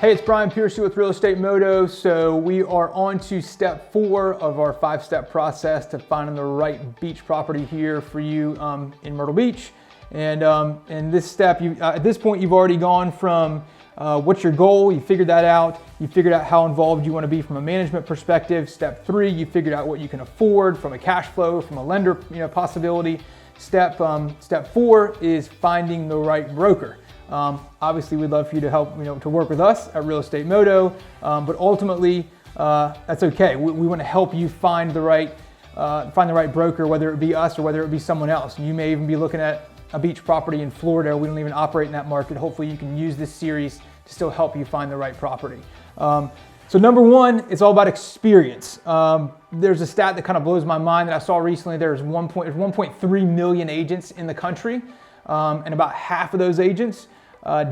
Hey, it's Brian Piercy with Real Estate Moto. So we are on to step 4 of our 5-step process to finding the right beach property here for you in Myrtle Beach. And in this step, at this point, you've already gone from what's your goal, you figured that out. You figured out how involved you want to be from a management perspective. Step 3, you figured out what you can afford from a cash flow, from a lender possibility. Step 4 is finding the right broker. Obviously, we'd love for you to help, to work with us at Real Estate Moto, but ultimately, that's okay. We want to help you find the right broker, whether it be us or whether it be someone else. You may even be looking at a beach property in Florida. We don't even operate in that market. Hopefully, you can use this series to still help you find the right property. So number 1, it's all about experience. There's a stat that kind of blows my mind that I saw recently. There's 1.3 million agents in the country, and about half of those agents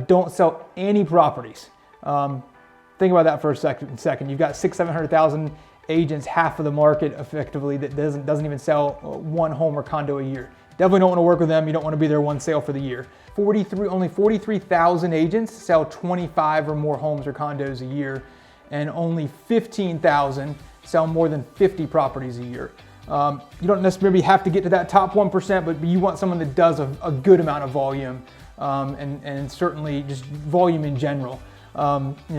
don't sell any properties. Think about that for a second. You've got 700,000 agents, half of the market effectively, that doesn't even sell one home or condo a year. Definitely don't want to work with them. You don't want to be their one sale for the year. Only 43,000 agents sell 25 or more homes or condos a year, and only 15,000 sell more than 50 properties a year. You don't necessarily have to get to that top 1%, but you want someone that does a good amount of volume, and certainly just volume in general.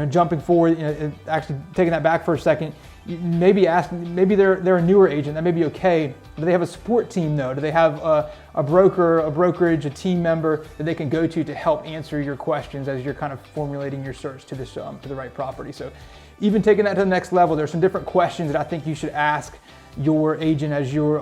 Jumping forward, actually taking that back for a second, maybe they're a newer agent. That may be okay. Do they have a support team though? Do they have a broker, a brokerage, a team member that they can go to help answer your questions as you're kind of formulating your search to the right property? So even taking that to the next level, there's some different questions that I think you should ask your agent as you're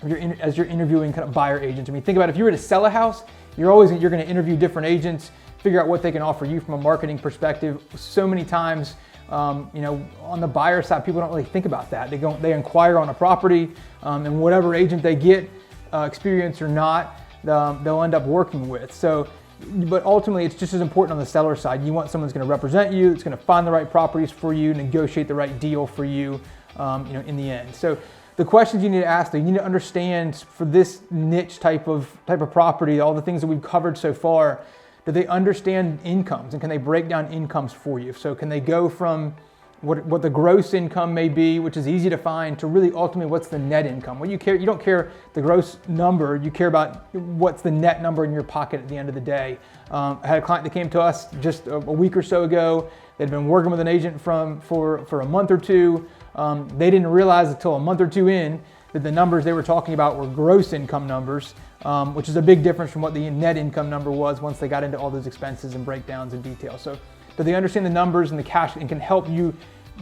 interviewing kind of buyer agents. I mean, think about if you were to sell a house, you're going to interview different agents, figure out what they can offer you from a marketing perspective. So many times, on the buyer side, people don't really think about that. They inquire on a property, and whatever agent they get, experience or not, they'll end up working with. So, but ultimately, it's just as important on the seller side. You want someone who's going to represent you, that's going to find the right properties for you, negotiate the right deal for you, in the end. So the questions you need to ask, you need to understand for this niche type of property, all the things that we've covered so far. Do they understand incomes, and can they break down incomes for you? So can they go from what the gross income may be, which is easy to find, to really ultimately what's the net income? You don't care the gross number, you care about what's the net number in your pocket at the end of the day. I had a client that came to us just a week or so ago. They'd been working with an agent for a month or two. They didn't realize until a month or two in that the numbers they were talking about were gross income numbers, which is a big difference from what the net income number was once they got into all those expenses and breakdowns and details. So do they understand the numbers and the cash, and can help you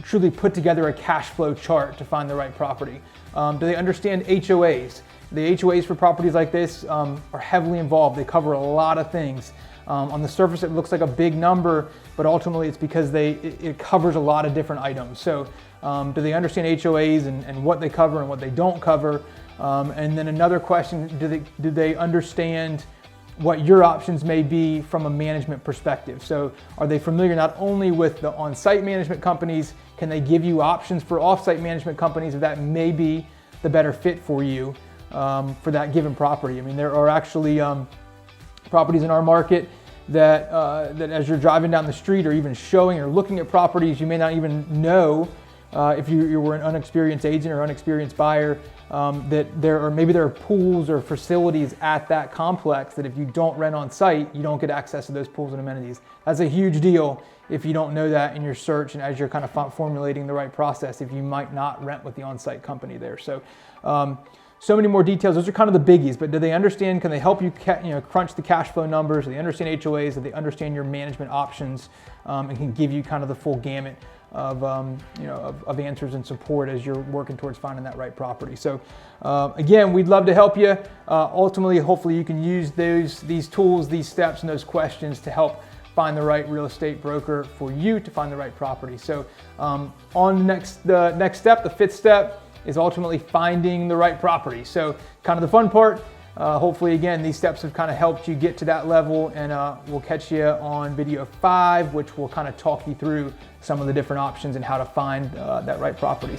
truly put together a cash flow chart to find the right property? Do they understand HOAs? The HOAs for properties like this are heavily involved. They cover a lot of things. On the surface, it looks like a big number, but ultimately it's because it covers a lot of different items. So do they understand HOAs and what they cover and what they don't cover? And then another question, do they understand what your options may be from a management perspective? So are they familiar not only with the on-site management companies, can they give you options for off-site management companies if that may be the better fit for you for that given property? I mean, there are actually properties in our market that as you're driving down the street or even showing or looking at properties, you may not even know if you were an unexperienced agent or unexperienced buyer, that there are pools or facilities at that complex that if you don't rent on site, you don't get access to those pools and amenities. That's a huge deal if you don't know that in your search and as you're kind of formulating the right process, if you might not rent with the on-site company there. So, so many more details. Those are kind of the biggies, but do they understand, can they help you crunch the cash flow numbers? Do they understand HOAs? Do they understand your management options, and can give you kind of the full gamut of answers and support as you're working towards finding that right property? So again, we'd love to help you. Ultimately, hopefully you can use these tools, these steps, and those questions to help find the right real estate broker for you to find the right property. So on the next step, the 5th step, is ultimately finding the right property. So kind of the fun part. Hopefully, again, these steps have kind of helped you get to that level, and we'll catch you on video 5, which will kind of talk you through some of the different options and how to find that right property.